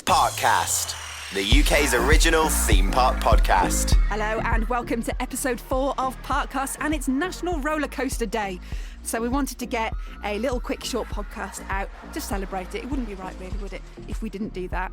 Parkcast, the UK's original theme park podcast. Hello and welcome to episode 4 of Parkcast, and it's National Rollercoaster Day. So we wanted to get a little quick short podcast out to celebrate it. It wouldn't be right really, would it, if we didn't do that?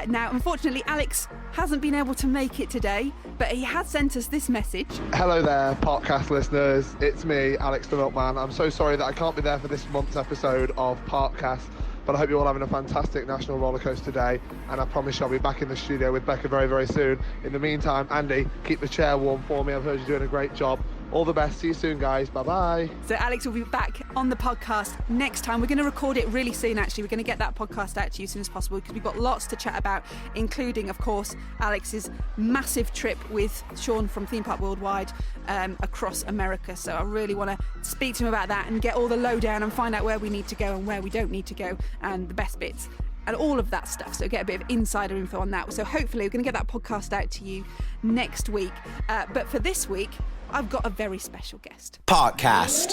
Now, unfortunately, Alex hasn't been able to make it today, but he has sent us this message. Hello there, Parkcast listeners. It's me, Alex the Milkman. I'm so sorry that I can't be there for this month's episode of Parkcast, but I hope you're all having a fantastic National Rollercoaster Day, and I promise I'll be back in the studio with Becca very, very soon. In the meantime, Andy, keep the chair warm for me. I've heard you're doing a great job. All the best. See you soon, guys. Bye-bye. So Alex will be back on the podcast next time. We're going to record it really soon, actually. We're going to get that podcast out to you as soon as possible because we've got lots to chat about, including, of course, Alex's massive trip with Sean from Theme Park Worldwide across America. So I really want to speak to him about that and get all the lowdown and find out where we need to go and where we don't need to go and the best bits and all of that stuff. So get a bit of insider info on that. So hopefully we're going to get that podcast out to you next week. But for this week, I've got a very special guest. Parkcast,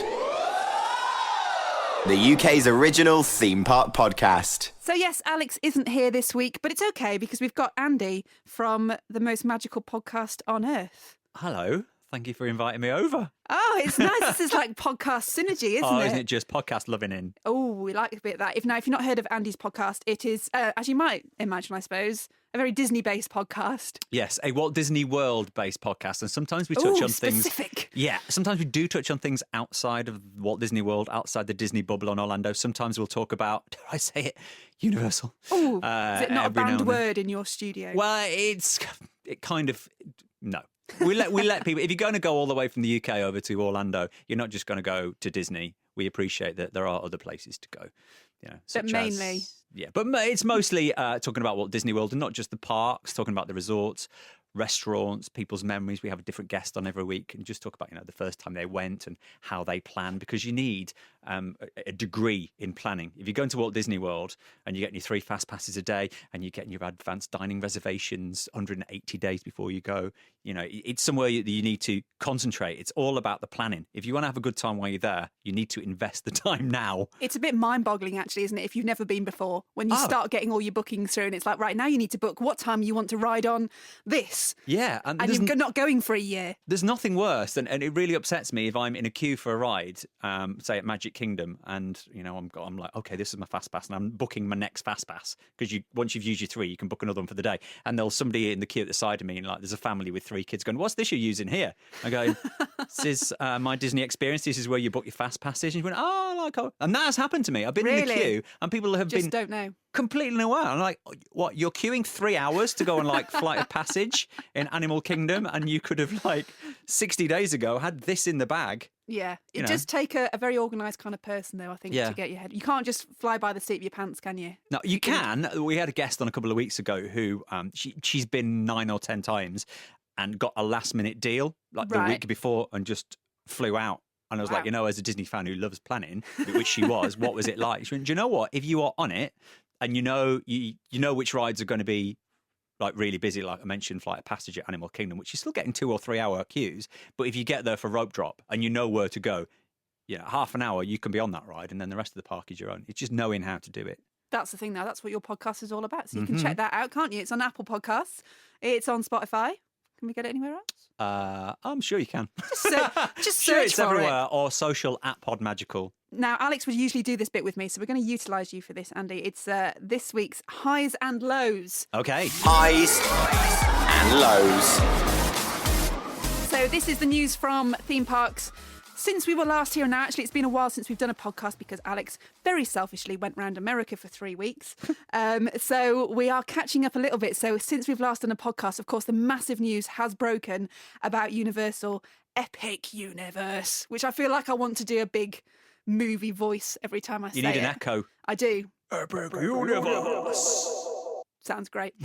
the UK's original theme park podcast. So yes, Alex isn't here this week, but it's okay because we've got Andy from the most magical podcast on earth. Hello. Thank you for inviting me over. Oh, it's nice. This is like podcast synergy, isn't it? Isn't it just podcast loving in? Oh, we like a bit of that. If you've not heard of Andy's podcast, it is, as you might imagine, I suppose, a very Disney-based podcast. Yes, a Walt Disney World-based podcast. And sometimes we touch on things... specific. Yeah, sometimes we do touch on things outside of Walt Disney World, outside the Disney bubble on Orlando. Sometimes we'll talk about, dare I say it, Universal. Oh, is it not a banned word in your studio? Well, it kind of... No. We let people, if you're going to go all the way from the UK over to Orlando, you're not just going to go to Disney. We appreciate that there are other places to go. But mainly. But it's mostly talking about Walt Disney World and not just the parks, talking about the resorts, restaurants, people's memories. We have a different guest on every week and just talk about, the first time they went and how they plan, because you need a degree in planning. If you're going to Walt Disney World and you're getting your 3 fast passes a day and you're getting your advanced dining reservations 180 days before you go, it's somewhere that you need to concentrate. It's all about the planning. If you want to have a good time while you're there, you need to invest the time now. It's a bit mind-boggling, actually, isn't it, if you've never been before, when you start getting all your bookings through and it's like, right, now you need to book what time you want to ride on this. Yeah. And you're not going for a year. There's nothing worse, and it really upsets me if I'm in a queue for a ride, say at Magic Kingdom, and I'm like, okay, this is my fast pass, and I'm booking my next fast pass, because once you've used your 3, you can book another one for the day. And there's somebody in the queue at the side of me, and there's a family with 3 kids going, "What's this you're using here?" I go, "This is my Disney experience. This is where you book your fast passes." And you went, and that has happened to me. I've been in the queue, and people have just don't know. Completely unaware. I'm like, what? You're queuing 3 hours to go on Flight of Passage in Animal Kingdom, and you could have 60 days ago had this in the bag. Yeah, it does take a very organised kind of person, though, I think, to get your head. You can't just fly by the seat of your pants, can you? No, you can. We had a guest on a couple of weeks ago who she's been 9 or 10 times and got a last-minute deal the week before and just flew out. And I was like, as a Disney fan who loves planning, which she was, what was it like? She went, "Do you know what? If you are on it and you know which rides are going to be really busy, like I mentioned, Flight of Passage at Animal Kingdom, which is still getting 2 or 3 hour queues. But if you get there for rope drop and you know where to go, half an hour you can be on that ride, and then the rest of the park is your own. It's just knowing how to do it." That's the thing now. That's what your podcast is all about. So you can check that out, can't you? It's on Apple Podcasts. It's on Spotify. Can we get it anywhere else? I'm sure you can. Just sure search it's for everywhere, it. or social at Podmagical. Now, Alex would usually do this bit with me, so we're going to utilise you for this, Andy. It's this week's highs and lows. Okay. Highs and lows. So this is the news from theme parks since we were last here. Now, actually, it's been a while since we've done a podcast because Alex very selfishly went round America for 3 weeks. So we are catching up a little bit. So since we've last done a podcast, of course, the massive news has broken about Universal Epic Universe, which I feel like I want to do a big movie voice every time I say it. You need an echo. I do. Epic Universe. Sounds great.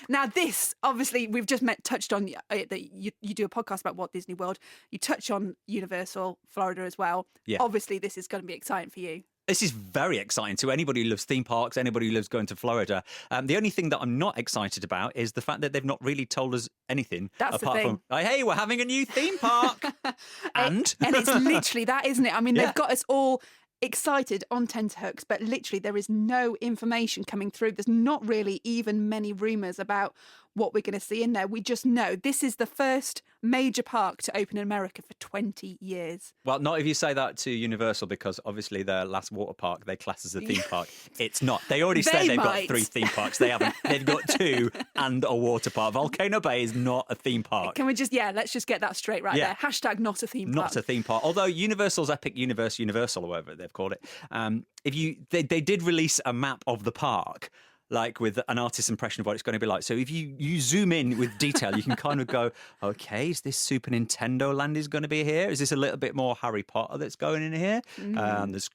Now, this, obviously, we've just touched on that you do a podcast about Walt Disney World. You touch on Universal Florida as well. Yeah. Obviously, this is going to be exciting for you. This is very exciting to anybody who loves theme parks, anybody who loves going to Florida. The only thing that I'm not excited about is the fact that they've not really told us anything. That's apart the thing. from, hey, we're having a new theme park. And it's literally that, isn't it? I mean, they've got us all excited on tenterhooks, but literally there is no information coming through. There's not really even many rumours about what we're going to see in there. We just know this is the first major park to open in America for 20 years. Well, not if you say that to Universal, because obviously their last water park they class as a theme park. It's not. They already said they've got 3 theme parks. They haven't. They've got 2 and a water park. Volcano Bay is not a theme park. Can we just, let's just get that straight right there. Hashtag not a theme park. Not a theme park. Although Universal's Epic Universe Universal, or whatever they've called it, they did release a map of the park, like with an artist's impression of what it's going to be like. So if you zoom in with detail, you can kind of go, okay, is this Super Nintendo Land is going to be here? Is this a little bit more Harry Potter that's going in here? There's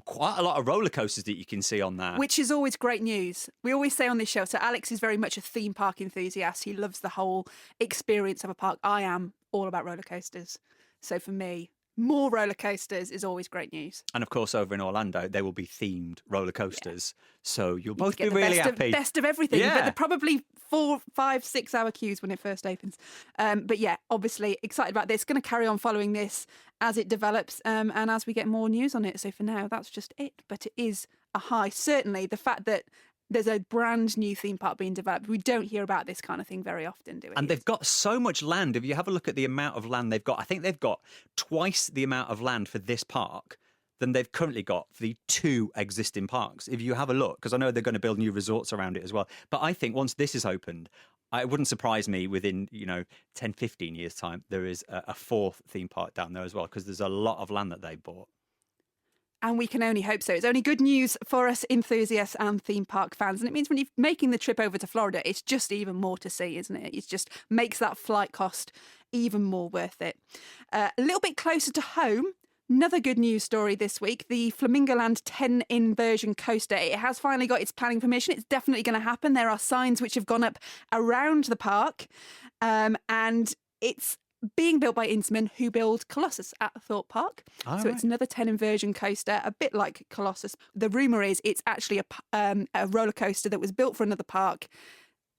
quite a lot of roller coasters that you can see on that. Which is always great news. We always say on this show, so Alex is very much a theme park enthusiast. He loves the whole experience of a park. I am all about roller coasters. So for me, more roller coasters is always great news. And of course, over in Orlando, there will be themed roller coasters. So you'll both be really happy. Best of everything. But they're probably 4, 5, 6 hour queues when it first opens. But yeah, obviously excited about this. Going to carry on following this as it develops and as we get more news on it. So for now, that's just it. But it is a high. Certainly the fact that there's a brand new theme park being developed. We don't hear about this kind of thing very often, do we? And they've got so much land. If you have a look at the amount of land they've got, I think they've got twice the amount of land for this park than they've currently got for the 2 existing parks. If you have a look, because I know they're going to build new resorts around it as well. But I think once this is opened, it wouldn't surprise me within, 10, 15 years' time, there is a 4th theme park down there as well, because there's a lot of land that they bought. And we can only hope so. It's only good news for us enthusiasts and theme park fans. And it means when you're making the trip over to Florida, it's just even more to see, isn't it? It just makes that flight cost even more worth it. A little bit closer to home, another good news story this week. The Flamingo Land 10 inversion coaster. It has finally got its planning permission. It's definitely going to happen. There are signs which have gone up around the park. And it's being built by Intamin, who build Colossus at Thorpe Park. It's another 10 inversion coaster, a bit like Colossus. The rumour is it's actually a roller coaster that was built for another park,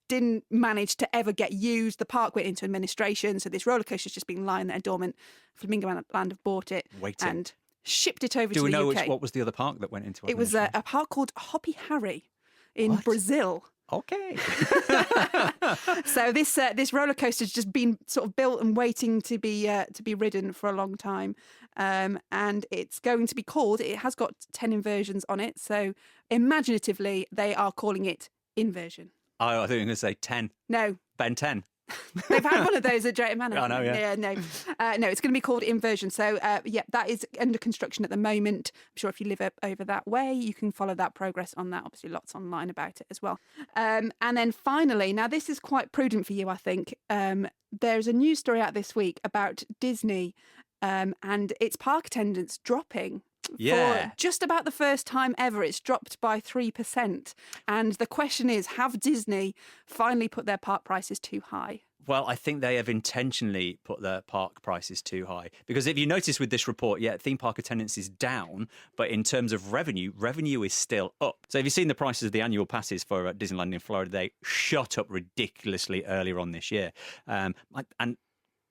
didn't manage to ever get used. The park went into administration, so this roller coaster's just been lying there dormant. Flamingo Land have bought it and shipped it over to the UK. Do we know what was the other park that went into administration? It was a park called Hopi Hari in Brazil. Okay. So this roller coaster's just been sort of built and waiting to be ridden for a long time, and it's going to be called. It has got 10 inversions on it, so imaginatively they are calling it Inversion. Oh, I think you were going to say 10. No, Ben 10. They've had one of those at Drayton Manor. I know, yeah. No, it's going to be called Inversion. So, that is under construction at the moment. I'm sure if you live over that way, you can follow that progress on that. Obviously, lots online about it as well. And then finally, now this is quite prudent for you, I think. There's a news story out this week about Disney and its park attendance dropping. For just about the first time ever, it's dropped by 3%. And the question is, have Disney finally put their park prices too high? Well, I think they have intentionally put their park prices too high. Because if you notice with this report, theme park attendance is down, but in terms of revenue is still up. So have you seen the prices of the annual passes for Disneyland in Florida? They shot up ridiculously earlier on this year. And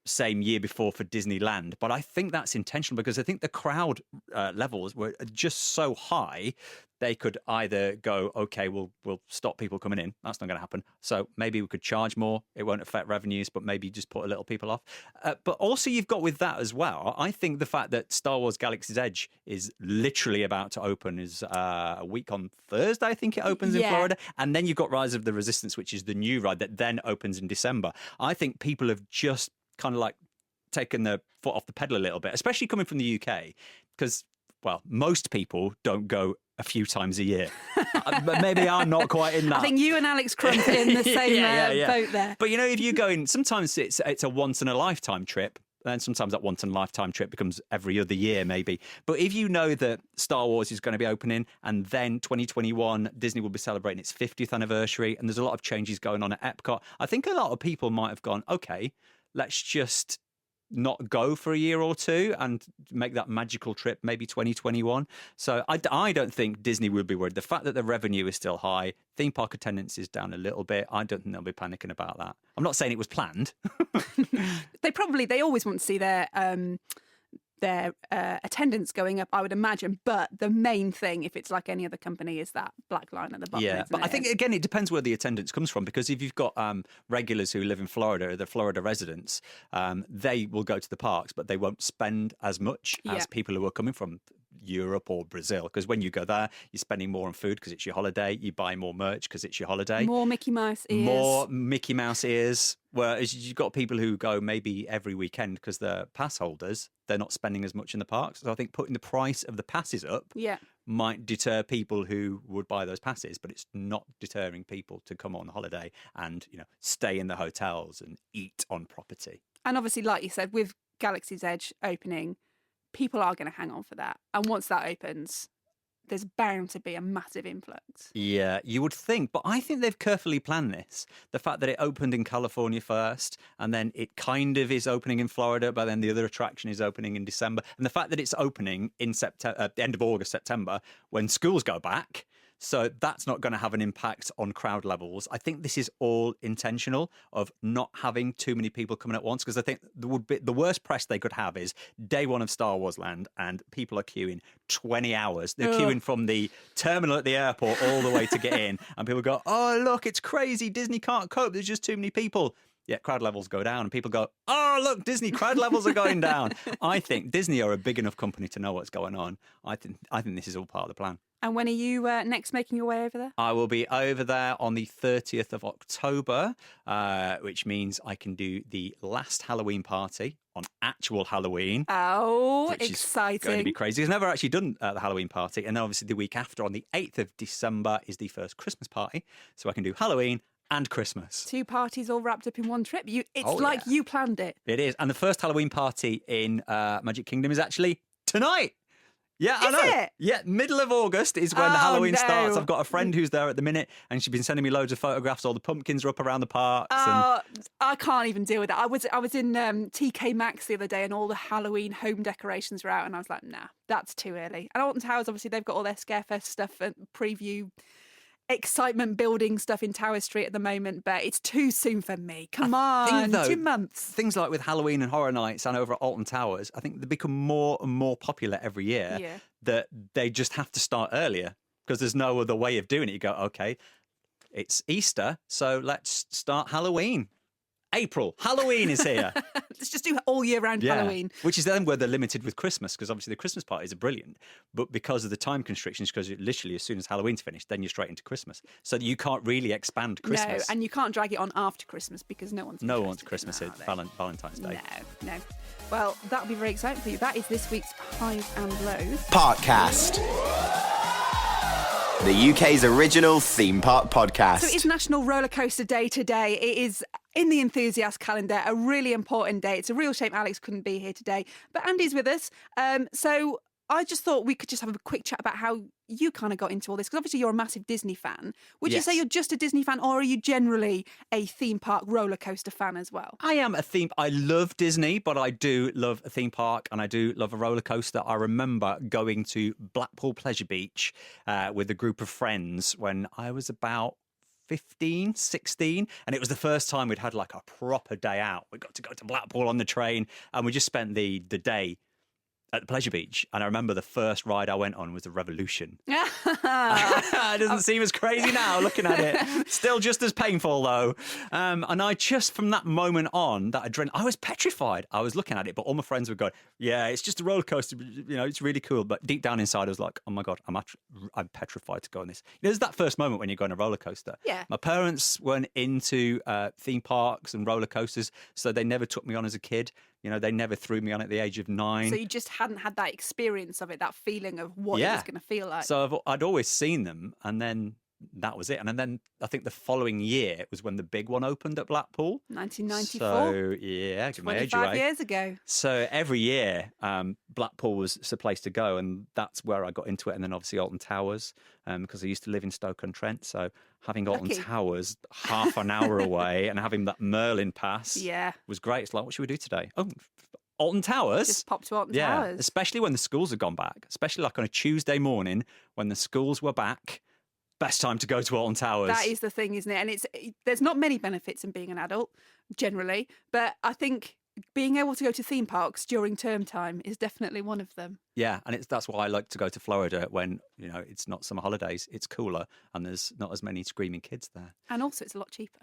same year before for Disneyland. But I think that's intentional because I think the crowd levels were just so high, they could either go, okay, we'll stop people coming in. That's not going to happen. So maybe we could charge more. It won't affect revenues, but maybe just put a little people off. But also you've got with that as well, I think the fact that Star Wars Galaxy's Edge is literally about to open is a week on Thursday, I think it opens in Florida. And then you've got Rise of the Resistance, which is the new ride that then opens in December. I think people have just kind of like taken the foot off the pedal a little bit, especially coming from the UK, because, well, most people don't go a few times a year. Maybe I'm not quite in that. I think you and Alex Crump are in the same boat there. But, if you go in, sometimes it's a once-in-a-lifetime trip, and sometimes that once-in-a-lifetime trip becomes every other year, maybe. But if you know that Star Wars is going to be opening, and then 2021, Disney will be celebrating its 50th anniversary, and there's a lot of changes going on at Epcot, I think a lot of people might have gone, okay, let's just not go for a year or two and make that magical trip, maybe 2021. So I don't think Disney will be worried. The fact that the revenue is still high, theme park attendance is down a little bit, I don't think they'll be panicking about that. I'm not saying it was planned. They always want to see their their attendance going up, I would imagine. But the main thing, if it's like any other company, is that black line at the bottom. Yeah, but I think, again, it depends where the attendance comes from, because if you've got regulars who live in Florida, the Florida residents, they will go to the parks, but they won't spend as much as people who are coming from Europe or Brazil, because when you go there, you're spending more on food because it's your holiday. You buy more merch because it's your holiday. More Mickey Mouse ears. More Mickey Mouse ears. Whereas you've got people who go maybe every weekend because they're pass holders, they're not spending as much in the parks. So I think putting the price of the passes up might deter people who would buy those passes, but it's not deterring people to come on holiday and, you know, stay in the hotels and eat on property. And obviously, like you said, with Galaxy's Edge opening, people are going to hang on for that. And once that opens, there's bound to be a massive influx. Yeah, you would think, but I think they've carefully planned this. The fact that it opened in California first, and then it kind of is opening in Florida, but then the other attraction is opening in December. And the fact that it's opening in September, the end of August, September, when schools go back. So that's not going to have an impact on crowd levels. I think this is all intentional of not having too many people coming at once, because I think the worst press they could have is day one of Star Wars Land and people are queuing 20 hours. They're queuing from the terminal at the airport all the way to get in. And people go, oh, look, it's crazy. Disney can't cope. There's just too many people. Yeah, crowd levels go down and people go, oh, look, Disney crowd levels are going down. I think Disney are a big enough company to know what's going on. I think this is all part of the plan. And when are you next making your way over there? I will be over there on the 30th of October, which means I can do the last Halloween party on actual Halloween. Oh, which exciting. Is going to be crazy. I've never actually done the Halloween party. And then obviously the week after, on the 8th of December, is the first Christmas party. So I can do Halloween and Christmas. 2 parties all wrapped up in one trip. You planned it. It is. And the first Halloween party in Magic Kingdom is actually tonight. Yeah, I know. Is it? Yeah, middle of August is when the Halloween starts. I've got a friend who's there at the minute, and she's been sending me loads of photographs. All the pumpkins are up around the parks. I can't even deal with that. I was in TK Maxx the other day, and all the Halloween home decorations were out, and I was like, nah, that's too early. And Alton Towers, obviously, they've got all their Scarefest stuff and preview excitement building stuff in Tower Street at the moment, but it's too soon for me. Come on, 2 months. Things like with Halloween and Horror Nights and over at Alton Towers, I think they become more and more popular every year. Yeah. That they just have to start earlier because there's no other way of doing it. You go, okay, it's Easter, so let's start Halloween. April, Halloween is here. Let's just do all year round Halloween. Which is then where they're limited with Christmas, because obviously the Christmas parties are brilliant, but because of the time constrictions, because literally as soon as Halloween's finished, then you're straight into Christmas. So you can't really expand Christmas. No, and you can't drag it on after Christmas because no one's Christmas. It's Valentine's Day. No. Well, that'll be very exciting for you. That is this week's Highs and Lows. Parkcast. The UK's original theme park podcast. So it is National Rollercoaster Day today. It is in the enthusiast calendar, a really important day. It's a real shame Alex couldn't be here today, but Andy's with us. So I just thought we could just have a quick chat about how you kind of got into all this, because obviously you're a massive Disney fan. Would you say you're just a Disney fan, or are you generally a theme park roller coaster fan as well? I am I love Disney, but I do love a theme park and I do love a roller coaster. I remember going to Blackpool Pleasure Beach with a group of friends when I was about 15, 16, and it was the first time we'd had like a proper day out. We got to go to Blackpool on the train, and we just spent the day at the Pleasure Beach. And I remember the first ride I went on was the Revolution. It doesn't seem as crazy now looking at it. Still just as painful though. And I just, from that moment on, that adrenaline, I was petrified. I was looking at it, but all my friends were going, yeah, it's just a roller coaster, you know, it's really cool. But deep down inside, I was like, oh my God, I'm petrified to go on this. You know, there's that first moment when you go on a roller coaster. Yeah. My parents weren't into theme parks and roller coasters, so they never took me on as a kid. You know, they never threw me on at the age of 9. So you just hadn't had that experience of it, that feeling of what it was going to feel like. So I'd always seen them, and then that was it. And then I think the following year was when the big one opened at Blackpool. 1994. So, yeah, give my age away. 25 years ago. So every year, Blackpool was the place to go, and that's where I got into it. And then obviously Alton Towers, because I used to live in Stoke-on-Trent. So having Alton Towers half an hour away and having that Merlin pass was great. It's like, what should we do today? Oh, Alton Towers. Just pop to Alton Towers. Especially when the schools have gone back, especially like on a Tuesday morning when the schools were back. Best time to go to Alton Towers. That is the thing, isn't it? And there's not many benefits in being an adult, generally, but I think being able to go to theme parks during term time is definitely one of them. Yeah, and that's why I like to go to Florida when, it's not summer holidays. It's cooler and there's not as many screaming kids there. And also it's a lot cheaper.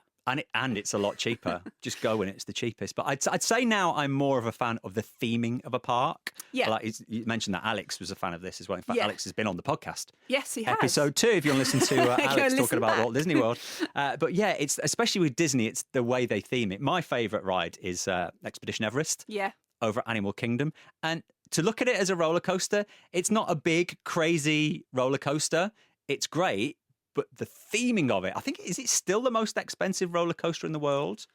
And it's a lot cheaper. Just go when it's the cheapest. But I'd say now I'm more of a fan of the theming of a park. Yeah. Like you mentioned that Alex was a fan of this as well. In fact, Yeah. Alex has been on the podcast. Yes, he has. Episode 2, if you want to listen to Alex talking about back. Walt Disney World. But yeah, it's especially with Disney, it's the way they theme it. My favourite ride is Expedition Everest. Yeah. Over at Animal Kingdom. And to look at it as a roller coaster, it's not a big, crazy roller coaster. It's great. But the theming of it, I think, is it still the most expensive roller coaster in the world?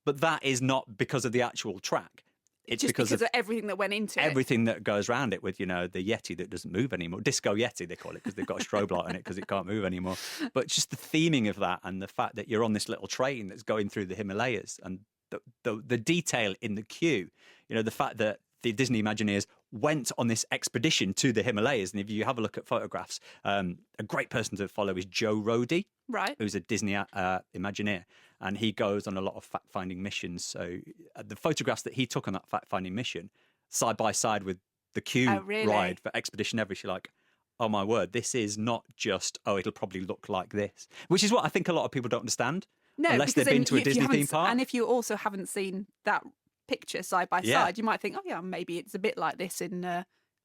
But that is not because of the actual track. It's just because of everything that went into everything that goes around it with, the Yeti that doesn't move anymore. Disco Yeti, they call it, because they've got a strobe light on it because it can't move anymore. But just the theming of that and the fact that you're on this little train that's going through the Himalayas and the detail in the queue, the fact that the Disney Imagineers went on this expedition to the Himalayas. And if you have a look at photographs, a great person to follow is Joe Rohde, right? Who's a Disney Imagineer. And he goes on a lot of fact-finding missions. So the photographs that he took on that fact-finding mission, side by side with the queue ride for Expedition Everest, you're like, oh my word, this is not just, it'll probably look like this. Which is what I think a lot of people don't understand. No, unless they've been to a Disney theme park. And if you also haven't seen that picture side by side, you might think, oh yeah, maybe it's a bit like this in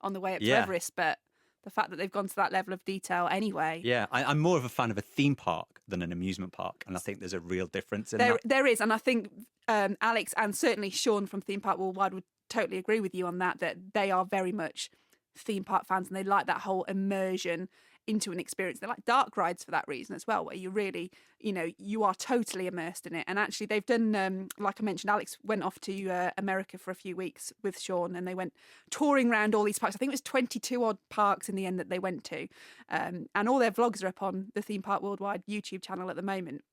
on the way up to Everest, but the fact that they've gone to that level of detail anyway. Yeah, I'm more of a fan of a theme park than an amusement park, and I think there's a real difference in that. There is, and I think Alex and certainly Sean from Theme Park Worldwide would totally agree with you on that they are very much theme park fans and they like that whole immersion into an experience. They like dark rides for that reason as well, where you really, you are totally immersed in it. And actually they've done, like I mentioned, Alex went off to America for a few weeks with Sean and they went touring around all these parks. I think it was 22 odd parks in the end that they went to. And all their vlogs are up on the Theme Park Worldwide YouTube channel at the moment.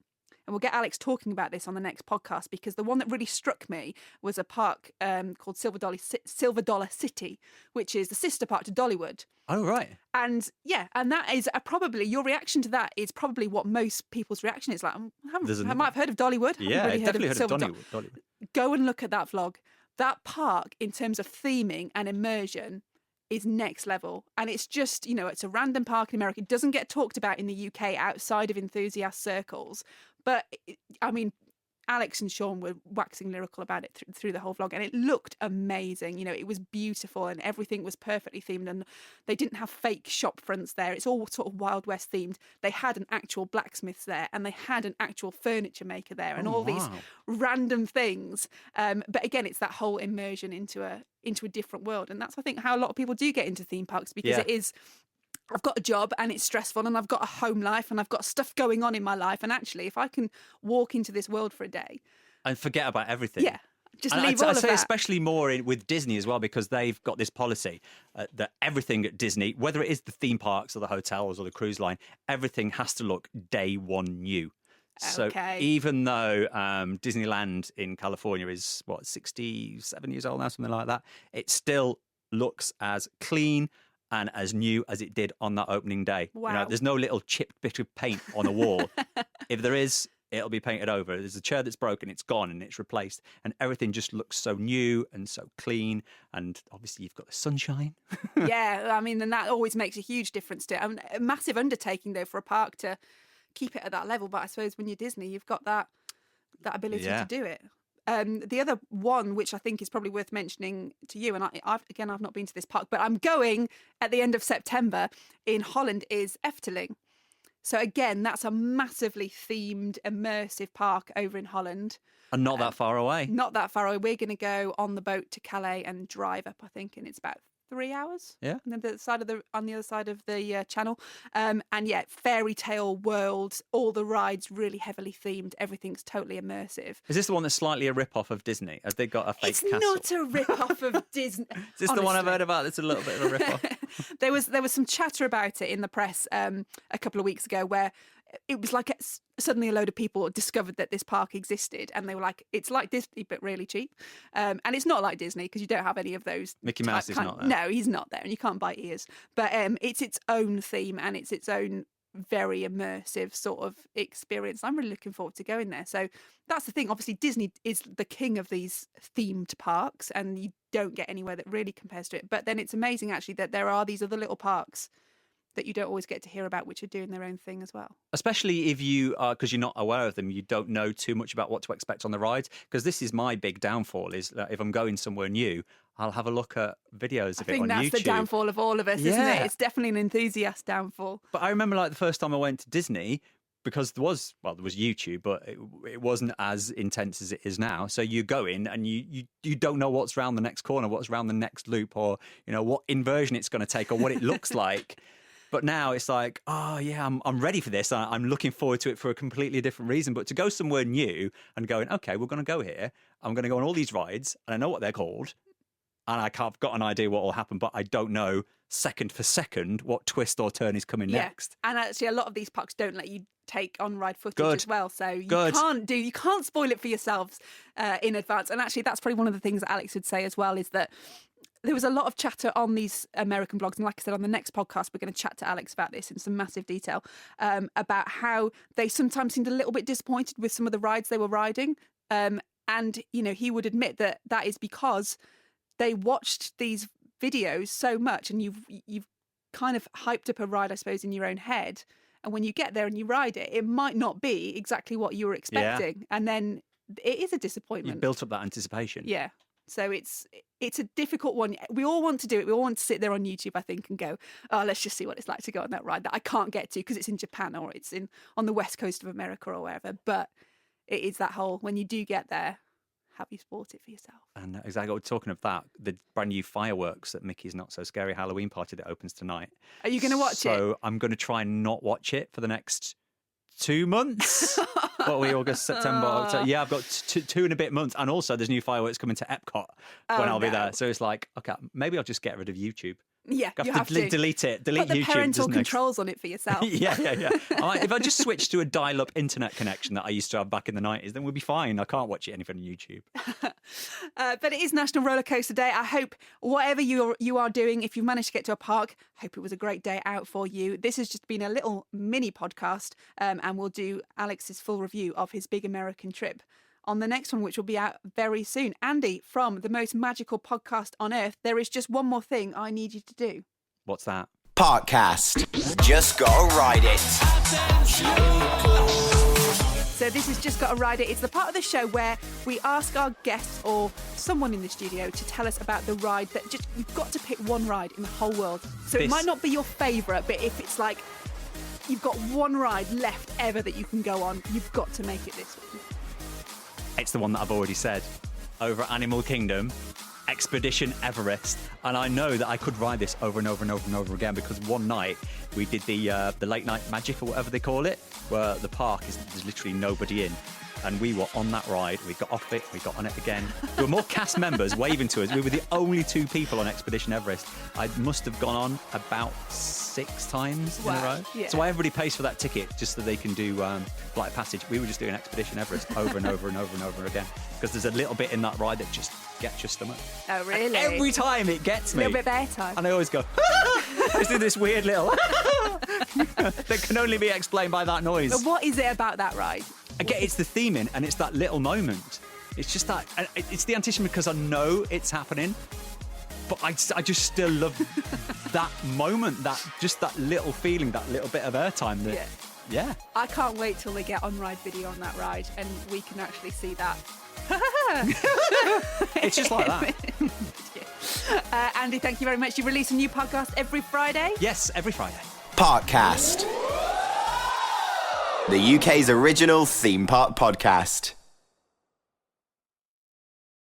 And we'll get Alex talking about this on the next podcast, because the one that really struck me was a park called Silver Dollar City, which is the sister park to Dollywood. Oh, right. And that is probably, your reaction to that is probably what most people's reaction is like. I might have heard of Dollywood. Yeah, really definitely heard of Dollywood. Go and look at that vlog. That park, in terms of theming and immersion, is next level. And it's just, it's a random park in America. It doesn't get talked about in the UK outside of enthusiast circles. But, Alex and Sean were waxing lyrical about it through the whole vlog, and it looked amazing. It was beautiful and everything was perfectly themed, and they didn't have fake shop fronts there. It's all sort of Wild West themed. They had an actual blacksmith there, and they had an actual furniture maker there, and these random things. But again, it's that whole immersion into a different world, and that's, I think, how a lot of people do get into theme parks, because it is, I've got a job and it's stressful and I've got a home life and I've got stuff going on in my life. And actually, if I can walk into this world for a day and forget about everything. Yeah. Just leave all of that. I'd say especially more with Disney as well, because they've got this policy that everything at Disney, whether it is the theme parks or the hotels or the cruise line, everything has to look day one new. So even though Disneyland in California is, 67 years old now, something like that, it still looks as clean and as new as it did on that opening day. Wow. There's no little chipped bit of paint on a wall. If there is, it'll be painted over. There's a chair that's broken, it's gone and it's replaced. And everything just looks so new and so clean. And obviously you've got the sunshine. Yeah, and that always makes a huge difference to it. A massive undertaking, though, for a park to keep it at that level. But I suppose when you're Disney, you've got that ability to do it. The other one, which I think is probably worth mentioning to you, and I've not been to this park, but I'm going at the end of September in Holland, is Efteling. So again, that's a massively themed, immersive park over in Holland. And not that far away. Not that far away. We're going to go on the boat to Calais and drive up, I think, and it's about 3 hours. Yeah. On the other side of the channel. And fairy tale world, all the rides really heavily themed. Everything's totally immersive. Is this the one that's slightly a rip-off of Disney? Have they got a fake castle? It's not a rip-off of Disney. Is this honestly the one I've heard about that's a little bit of a rip-off? There was some chatter about it in the press a couple of weeks ago, where it was like suddenly a load of people discovered that this park existed, and they were like, it's like Disney but really cheap. And it's not like Disney because you don't have any of those. Mickey Mouse is not there. No, he's not there, and you can't buy ears. But it's its own theme and it's its own very immersive sort of experience. I'm really looking forward to going there. So that's the thing. Obviously, Disney is the king of these themed parks, and you don't get anywhere that really compares to it. But then it's amazing, actually, that there are these other little parks that you don't always get to hear about, which are doing their own thing as well. Especially if you are, because you're not aware of them, you don't know too much about what to expect on the rides. Because this is my big downfall, is that if I'm going somewhere new, I'll have a look at videos of it on YouTube. I think that's the downfall of all of us, isn't it? It's definitely an enthusiast downfall. But I remember like the first time I went to Disney, because there was YouTube, but it wasn't as intense as it is now. So you go in and you don't know what's around the next corner, what's around the next loop, or what inversion it's going to take, or what it looks like. But now it's like, oh yeah, I'm ready for this. I'm looking forward to it for a completely different reason. But to go somewhere new and going, okay, we're going to go here. I'm going to go on all these rides, and I know what they're called, and I've got an idea what will happen, but I don't know second for second what twist or turn is coming next. And actually, a lot of these parks don't let you take on ride footage as well, so you can't spoil it for yourselves in advance. And actually, that's probably one of the things that Alex would say as well, is that there was a lot of chatter on these American blogs, and like I said, on the next podcast, we're going to chat to Alex about this in some massive detail, about how they sometimes seemed a little bit disappointed with some of the rides they were riding. And, he would admit that is because they watched these videos so much, and you've kind of hyped up a ride, I suppose, in your own head. And when you get there and you ride it, it might not be exactly what you were expecting. Yeah. And then it is a disappointment. You built up that anticipation. Yeah. So it's a difficult one. We all want to do it. We all want to sit there on YouTube, I think, and go, oh, let's just see what it's like to go on that ride that I can't get to because it's in Japan or it's on the west coast of America or wherever. But it is that whole, when you do get there, have you sport it for yourself? And exactly, we're talking of that, the brand new fireworks at Mickey's Not So Scary Halloween party that opens tonight. Are you going to watch it? So I'm going to try and not watch it for the next 2 months. What are we, August, September, October? Yeah, I've got two and a bit months. And also there's new fireworks coming to Epcot when I'll be there. So it's like, okay, maybe I'll just get rid of YouTube. Yeah, you have to delete it. Delete Put the YouTube. Parental controls on it for yourself. Yeah. If I just switch to a dial-up internet connection that I used to have back in the 90s, then we'll be fine. I can't watch it anything on YouTube. But it is National Rollercoaster Day. I hope whatever you are doing, if you've managed to get to a park, hope it was a great day out for you. This has just been a little mini podcast, and we'll do Alex's full review of his big American trip on the next one, which will be out very soon. Andy, from the most magical podcast on earth, there is just one more thing I need you to do. What's that? Parkcast. Just gotta ride it. So this is Just Gotta Ride It. It's the part of the show where we ask our guests or someone in the studio to tell us about the ride that you've got to pick one ride in the whole world. So it might not be your favourite, but if it's like you've got one ride left ever that you can go on, you've got to make it this one. It's the one that I've already said. Over at Animal Kingdom, Expedition Everest. And I know that I could ride this over and over and over and over again, because one night we did the late night magic, or whatever they call it, where the park there's literally nobody in. And we were on that ride. We got off it. We got on it again. There were more cast members waving to us. We were the only 2 people on Expedition Everest. I must have gone on about 6 times in a row. Yeah. So why everybody pays for that ticket just so they can do Flight of Passage. We were just doing Expedition Everest over and over and over and over again, because there's a little bit in that ride that just gets your stomach. Oh, really? And every time it gets me. A little bit of airtime. And I always go, I just do this weird little that can only be explained by that noise. But what is it about that ride? Again, it's the theming, and it's that little moment. It's just that, it's the anticipation, because I know it's happening, but I just still love that moment, that little feeling, that little bit of airtime. Yeah. I can't wait till they get on-ride video on that ride and we can actually see that. It's just like that. Andy, thank you very much. You release a new podcast every Friday? Yes, every Friday. Parkcast. The UK's original theme park podcast.